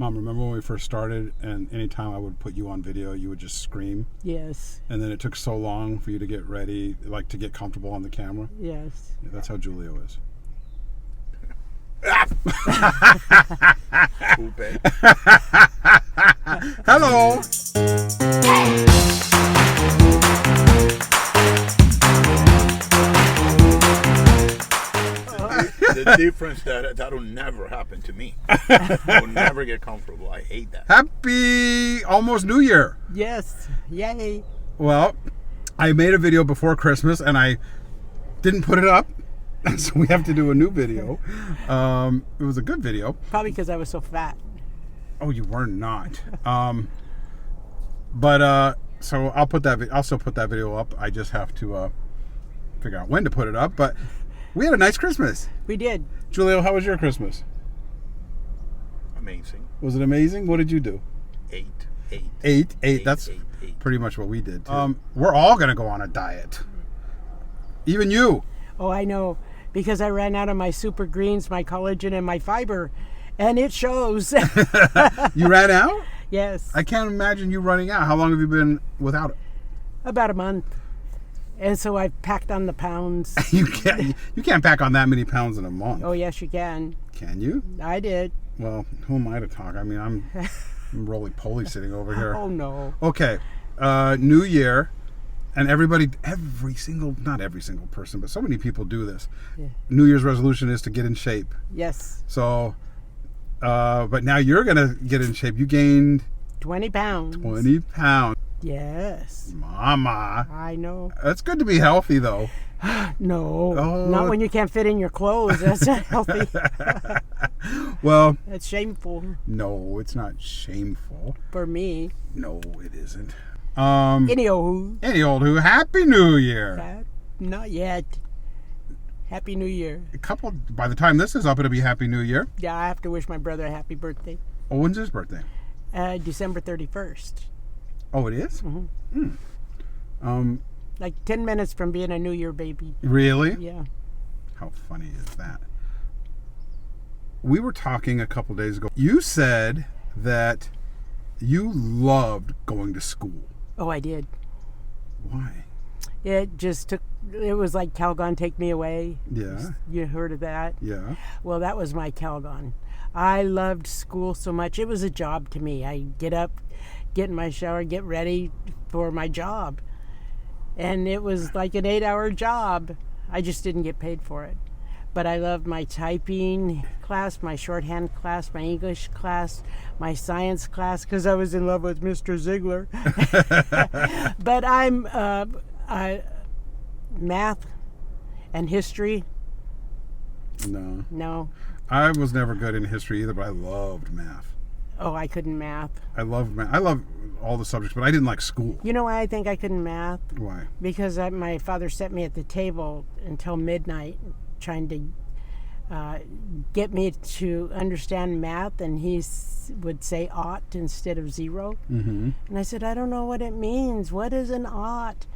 Mom, remember when we first started and anytime I would put you on video, you would just scream? Yes. And then it took so long for you to get ready, like to get comfortable on the camera? Yes. Yeah, that's how Giulio is. Hello! The difference that'll never happen to me. I will never get comfortable. I hate that. Happy almost New Year! Yes. Yay. Well, I made a video before Christmas and I didn't put it up, so we have to do a new video. It was a good video. Probably because I was so fat. Oh, you were not. So I'll put that. I'll still put that video up. I just have to figure out when to put it up. But we had a nice Christmas. We did. Giulio, how was your Christmas? Amazing. Was it amazing? What did you do? Eight. That's pretty much what we did too. We're all gonna go on a diet. Even you. Oh, I know. Because I ran out of my super greens, my collagen, and my fiber. And it shows. You ran out? Yes. I can't imagine you running out. How long have you been without it? About a month. And so I've packed on the pounds. You can't pack on that many pounds in a month. Oh, yes, you can. Can you? I did. Well, who am I to talk? I mean, I'm roly-poly sitting over here. Oh, no. Okay. New Year. And not every single person, but so many people do this. Yeah. New Year's resolution is to get in shape. Yes. So, but now you're going to get in shape. You gained 20 pounds. 20 pounds. Yes. Mama. I know. It's good to be healthy, though. No. Oh. Not when you can't fit in your clothes. That's not healthy. Well. That's shameful. No, it's not shameful. For me. No, it isn't. Any old who. Happy New Year. Not yet. Happy New Year. By the time this is up, it'll be Happy New Year. Yeah, I have to wish my brother a happy birthday. Oh, when's his birthday? December 31st. Oh, it is? Mm-hmm. Like 10 minutes from being a New Year baby. Really? Yeah. How funny is that? We were talking a couple days ago. You said that you loved going to school. Oh, I did. Why? It was like Calgon Take Me Away. Yeah. You heard of that? Yeah. Well, that was my Calgon. I loved school so much. It was a job to me. I get up, get in my shower, get ready for my job. And it was like an 8-hour job. I just didn't get paid for it. But I loved my typing class, my shorthand class, my English class, my science class, because I was in love with Mr. Ziegler. But math and history. No. I was never good in history either, but I loved math. Oh, I couldn't math. I loved math. I love all the subjects, but I didn't like school. You know why I think I couldn't math? Why? Because my father set me at the table until midnight trying to get me to understand math, and he would say ought instead of zero. Mm-hmm. And I said, I don't know what it means. What is an ought?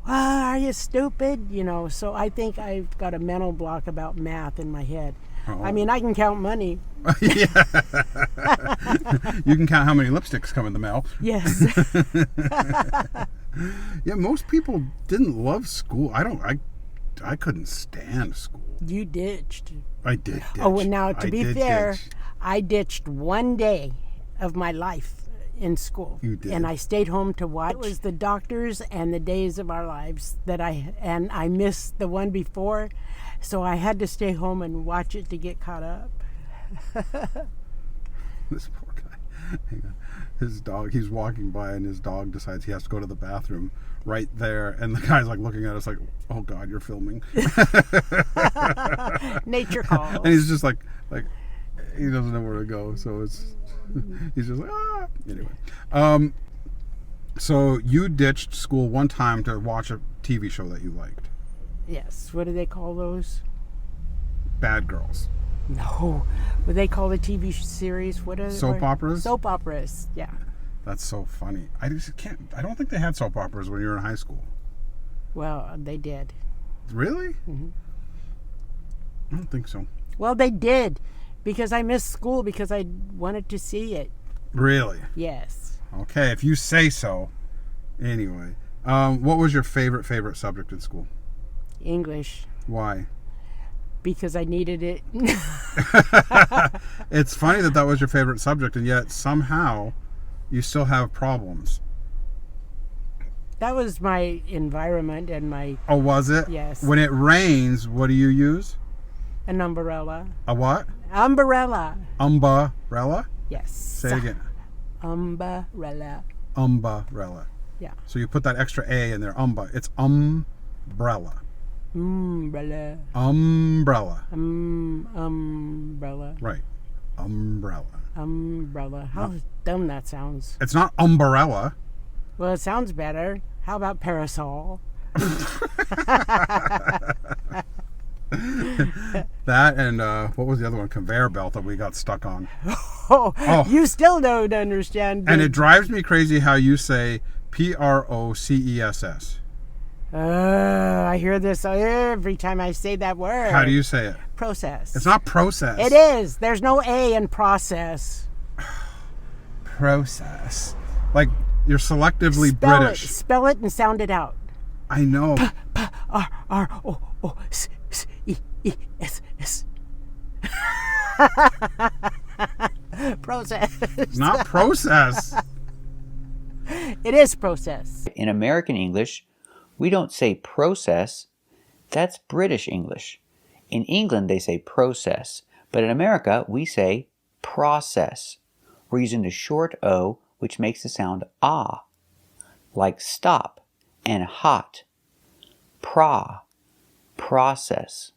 Well, are you stupid? So I think I've got a mental block about math in my head. Oh. I mean, I can count money. Yeah. You can count how many lipsticks come in the mail. Yes. Yeah, most people didn't love school. I couldn't stand school. You ditched. I did ditch. Oh, well, now, to be fair, I ditched one day of my life in school. You did. And I stayed home to watch. It was the doctors and the days of our lives and I missed the one before, so I had to stay home and watch it to get caught up. This poor guy. Hang on. His dog, he's walking by and his dog decides he has to go to the bathroom right there, and the guy's like looking at us like, oh God, you're filming. Nature calls. And he's just like he doesn't know where to go, so he's just like, ah. Anyway, so you ditched school one time to watch a TV show that you liked. Yes. What do they call those? Bad Girls. No. What do they call the TV series? Soap operas? Soap operas, yeah. That's so funny. I don't think they had soap operas when you were in high school. Well, they did. Really? Mm-hmm. I don't think so. Well, they did. Because I missed school because I wanted to see it. Really? Yes. Okay, if you say so. Anyway, what was your favorite subject in school? English. Why? Because I needed it. It's funny that was your favorite subject, and yet somehow you still have problems. That was my environment and my... Oh, was it? Yes. When it rains, what do you use? An umbrella. A what? Umbrella. Umbrella? Yes. Say it again. Umbrella. Umbrella. Yeah. So you put that extra A in there. It's umbrella. Umbrella. Umbrella. Umbrella. Right. Umbrella. Umbrella. How dumb that sounds. It's not umbrella. Well, it sounds better. How about parasol? That and what was the other one? Conveyor belt that we got stuck on. Oh, you still don't understand. And it drives me crazy how you say process. I hear this every time I say that word. How do you say it? Process. It's not process. It is. There's no A in process. Process. Like you're selectively Spell British. it. Spell it and sound it out. I know. P-R-O-O-S-E-E-S-S. Process. Not process. It is process. In American English, we don't say process. That's British English. In England, they say process. But in America, we say process. We're using the short O, which makes the sound ah, like stop and hot. Process.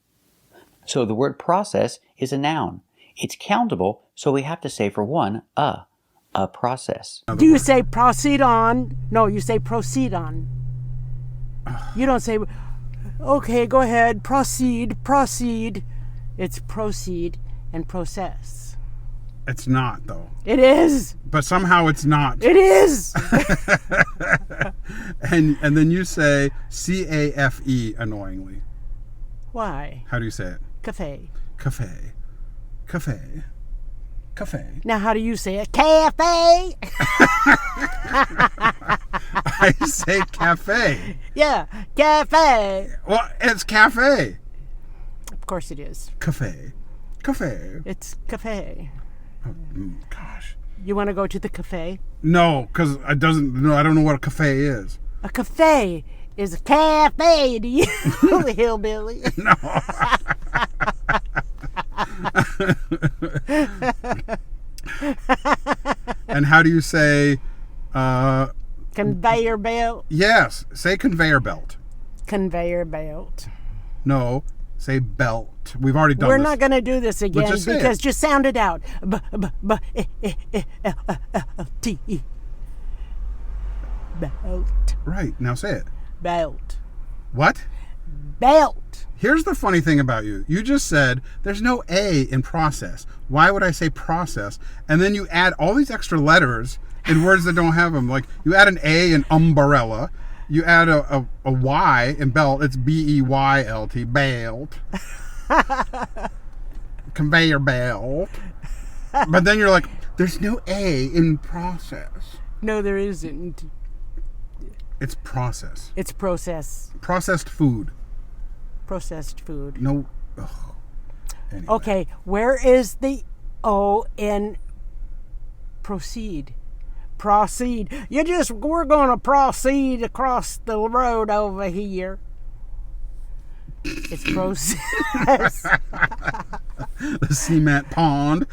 So the word process is a noun. It's countable, so we have to say for one, a process. Do you say proceed on? No, you say proceed on. You don't say, okay, go ahead, proceed. It's proceed and process. It's not though. It is. But somehow it's not. It is. And then you say CAFE annoyingly. Why? How do you say it? Cafe. Cafe. Now, how do you say it? Cafe. I say cafe. Yeah, cafe. Well, it's cafe. Of course it is. Cafe. It's cafe. Gosh. You want to go to the cafe? No, because I don't know what a cafe is. A cafe is a cafe to you, hillbilly. No. And how do you say Conveyor belt. yes, say conveyor belt. Conveyor belt. No, say belt. We've already done We're this. not going to do this again just say because it. just sound it out. B-L-T-E. Belt. Right, now say it. Belt. What? Belt. Here's the funny thing about you. You just said there's no A in process. Why would I say process? And then you add all these extra letters in words that don't have them. Like you add an A in umbrella. You add a Y in belt. It's B-E-Y-L-T. Belt. Conveyor belt. But then you're like, there's no A in process. No, there isn't. It's process. It's process. Processed food. Processed food. No. Ugh. Anyway. Okay, where is the O in proceed? Proceed. We're going to proceed across the road over here. It's process. The cement pond.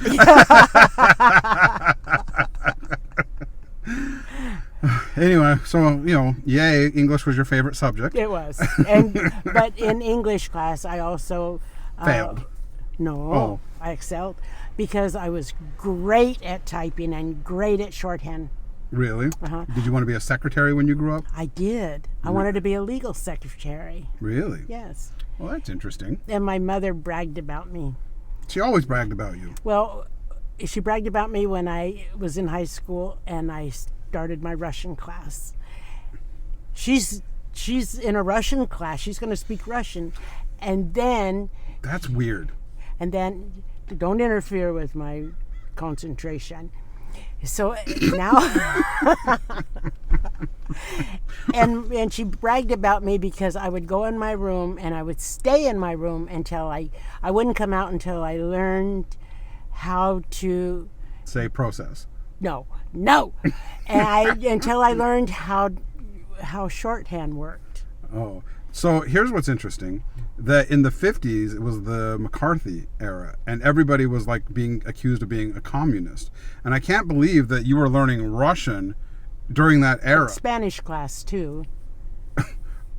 Anyway, so, yay, English was your favorite subject. It was. But in English class, I also... Failed. No, Oh. I excelled because I was great at typing and great at shorthand. Really? Uh-huh. Did you want to be a secretary when you grew up? I did. I wanted to be a legal secretary. Really? Yes. Well, that's interesting. And my mother bragged about me. She always bragged about you. Well, she bragged about me when I was in high school and I started my Russian class. She's in a Russian class. She's going to speak Russian. And then That's weird. Don't interfere with my concentration. So now, and she bragged about me because I would go in my room and I would stay in my room until I wouldn't come out until I learned how to Say process. no, and until I learned how shorthand worked. Oh, so here's what's interesting: that in the 50s it was the McCarthy era, and everybody was like being accused of being a communist. And I can't believe that you were learning Russian during that era. Spanish class too.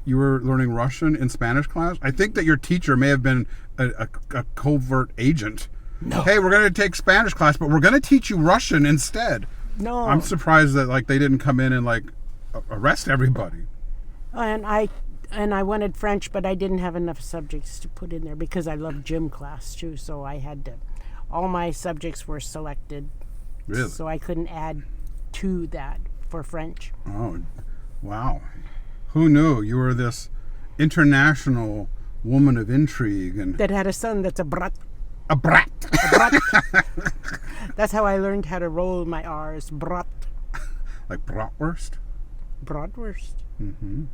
You were learning Russian in Spanish class. I think that your teacher may have been a covert agent. No. Hey, we're going to take Spanish class, but we're going to teach you Russian instead. No. I'm surprised that like they didn't come in and like arrest everybody. And I wanted French, but I didn't have enough subjects to put in there because I loved gym class too. So I had to. All my subjects were selected. Really? So I couldn't add to that for French. Oh, wow. Who knew you were this international woman of intrigue and That had a son that's a brat. a brat? That's how I learned how to roll my R's. Brat. Like bratwurst? Bratwurst. Mm-hmm.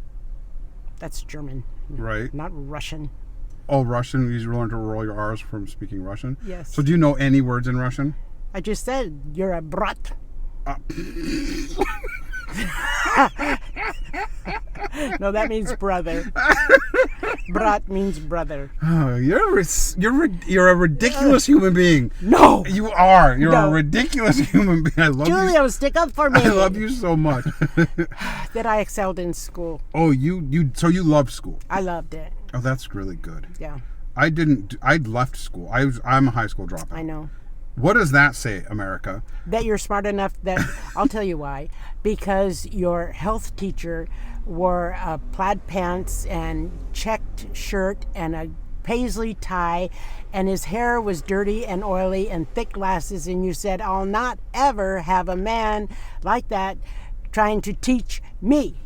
That's German, Right. not Russian. Oh, Russian. You learned to roll your R's from speaking Russian? Yes. So do you know any words in Russian? I just said you're a brat. No, that means brother. Brat means brother. Oh, you're a ridiculous human being. No, You are. You're a No. ridiculous human being. I love you. Giulio, stick up for me. I love you so much. That I excelled in school. Oh, so you loved school. I loved it. Oh, that's really good. Yeah, I didn't. I left school. I'm a high school dropout. I know. What does that say, America? That you're smart enough that I'll tell you why. Because your health teacher wore plaid pants and checked shirt and a paisley tie, and his hair was dirty and oily and thick glasses, and you said, I'll not ever have a man like that trying to teach me.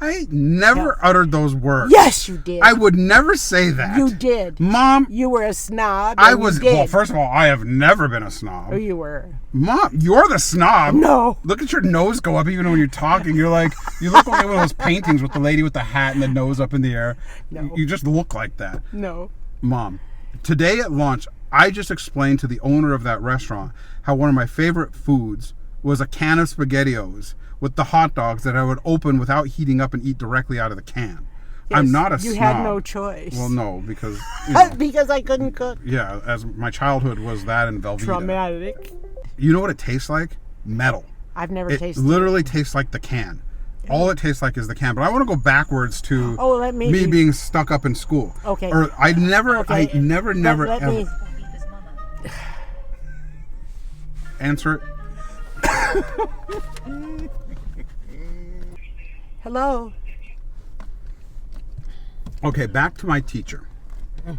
I never uttered those words. Yes, you did. I would never say that. You did. Mom, You were a snob. I and you was. did. Well, first of all, I have never been a snob. Oh, you were. Mom, you're the snob. No. Look at your nose go up even when you're talking. You're like, you look like one of those paintings with the lady with the hat and the nose up in the air. No. You just look like that. No. Mom, today at lunch, I just explained to the owner of that restaurant how one of my favorite foods was a can of SpaghettiOs with the hot dogs that I would open without heating up and eat directly out of the can. I'm Yes, not a you snob. had no choice. Well, no, because, you know, Because I couldn't cook. yeah, as my childhood was that and Velveeta. Traumatic. You know what it tastes like? Metal. I've never It tasted literally tastes like the can. All it tastes like is the can. But I want to go backwards to Oh, let me me be- being stuck up in school. Okay. Or I never, Okay, I never, never, let ever. me- Answer it. Hello. Okay, back to my teacher. All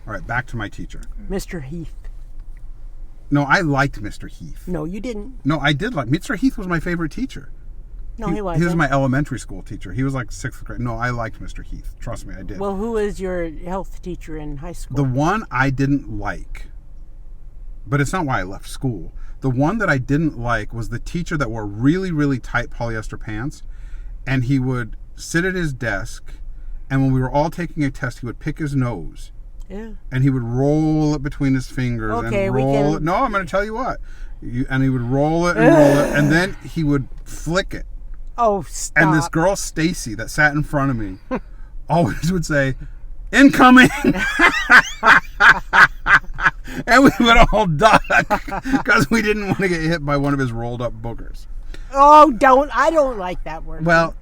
right, back to my teacher. Mr. Heath. No, I liked Mr. Heath. No, you didn't. No, I did like Mr. Heath was my favorite teacher. No, he wasn't. He was my elementary school teacher. He was like 6th grade. No, I liked Mr. Heath. Trust me, I did. Well, who was your health teacher in high school? The one I didn't like, but it's not why I left school. The one that I didn't like was the teacher that wore really, really tight polyester pants, and he would sit at his desk, and when we were all taking a test, he would pick his nose, Yeah. and he would roll it between his fingers Okay, and we roll can- it. No, I'm going to tell you what. And he would roll it and roll it, and then he would flick it. Oh, stop. And this girl, Stacy, that sat in front of me, always would say, "Incoming!" And we would all duck because we didn't want to get hit by one of his rolled up boogers. Oh, I don't like that word. Well,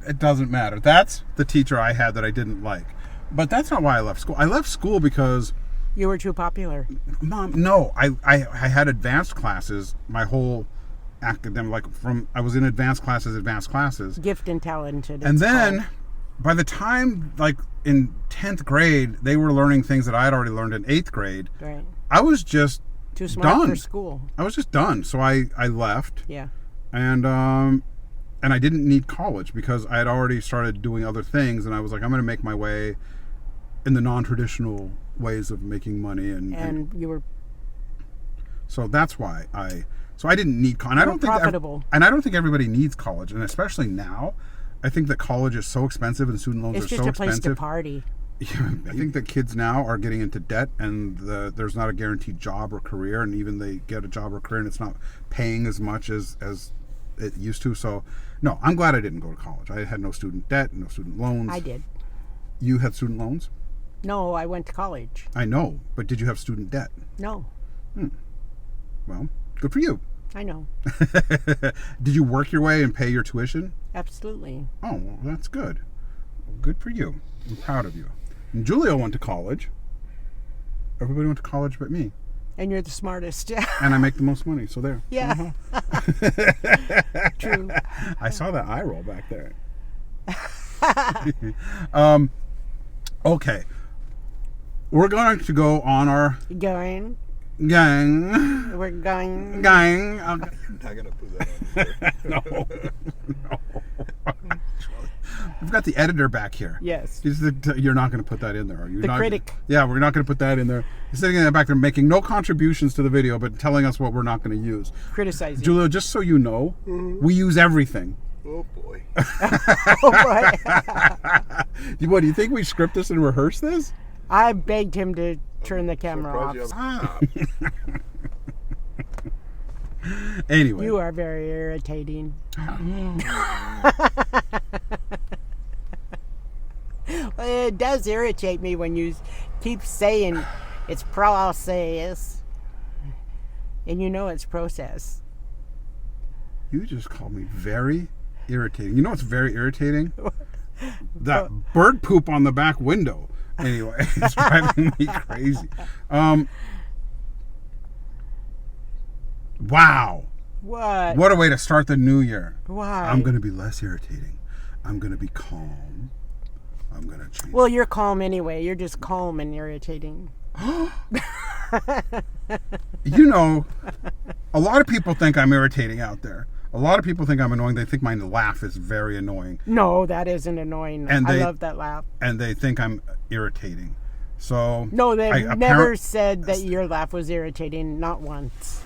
it doesn't matter. That's the teacher I had that I didn't like. But that's not why I left school. I left school because, You were too popular. Mom, no, I had advanced classes my whole academic, like I was in advanced classes. Gifted and talented. And it's then called. by the time, like in 10th grade, they were learning things that I had already learned in 8th grade. Right. I was just Too smart done. for school. I was just done. So I left, Yeah. and I didn't need college because I had already started doing other things, and I was like, I'm going to make my way in the non-traditional ways of making money. And you were So that's why I didn't need college. And I don't think profitable. and I don't think everybody needs college, and especially now, I think that college is so expensive and student loans It's are just so a place expensive. to party. I think that kids now are getting into debt, and there's not a guaranteed job or career, and even they get a job or career, and it's not paying as much as it used to. So, no, I'm glad I didn't go to college. I had no student debt, no student loans. I did. You had student loans? No, I went to college. I know, but did you have student debt? No, Well, good for you. I know. Did you work your way and pay your tuition? Absolutely. Oh, well, that's good. Good for you. I'm proud of you. And Giulio went to college. Everybody went to college but me. And you're the smartest. And I make the most money, so there. Yeah. True. I saw that eye roll back there. Okay. We're going to go on our Going. gang. We're going. Gang. I'm not gonna put that on. No. We've got the editor back here. Yes. You're not going to put that in there, are you? The critic. Yeah, we're not going to put that in there. He's sitting in the back there making no contributions to the video, but telling us what we're not going to use. Criticizing. Giulio, just so you know, we use everything. Oh boy. Oh, boy. What, do you think we script this and rehearse this? I begged him to turn the camera Surprised off. you have- Anyway. You are very irritating. Well, it does irritate me when you keep saying it's process. And you know it's process. You just called me very irritating. You know what's very irritating? That bird poop on the back window. Anyway, it's driving me crazy. Wow. What? What a way to start the new year. Why? I'm going to be less irritating. I'm going to be calm. I'm going to change. Well, you're calm anyway. You're just calm and irritating. You know, a lot of people think I'm irritating out there. A lot of people think I'm annoying. They think my laugh is very annoying. No, that isn't annoying. And I they- love that laugh. And they think I'm irritating. So No, they've I- never apparent- said that your laugh was irritating. Not once.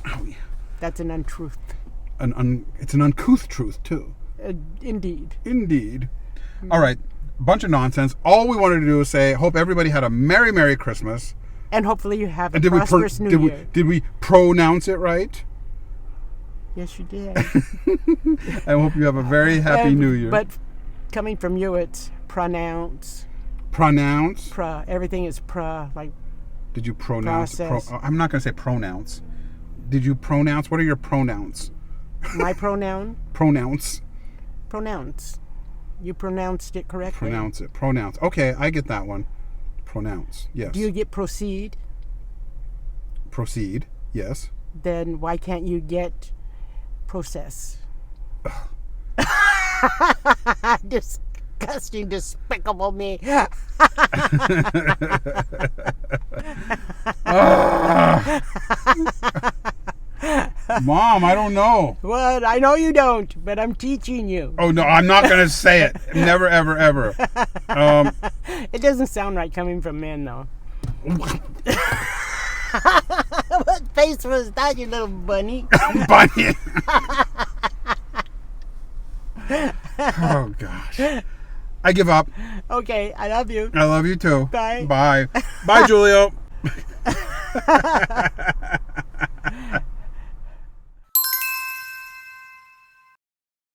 Oh, yeah. That's an untruth. It's an uncouth truth, too. Indeed. Indeed. All right. Bunch of nonsense. All we wanted to do is say, hope everybody had a Merry, Merry Christmas. And hopefully you have a And prosperous New Year. did we pronounce it right? Yes, you did. I hope you have a very happy And- New Year. But coming from you, it's pronounce. Pronounce? Everything is like Did you pronounce? Process. I'm not going to say pronounce. Did you pronounce? What are your pronouns? my pronoun. Pronounce. Pronounce. You pronounced it correctly. Pronounce it. Pronounce. Okay, I get that one. Pronounce. Yes. Do you get proceed? Proceed. Yes. Then why can't you get process? Disgusting, despicable me. Mom, I don't know. What? I know you don't, but I'm teaching you. Oh, no, I'm not going to say it. Never, ever, ever. It doesn't sound right coming from men, though. What face was that, you little bunny? Bunny. Oh, gosh. I give up. Okay, I love you. I love you too. Bye. Bye. Bye, Giulio.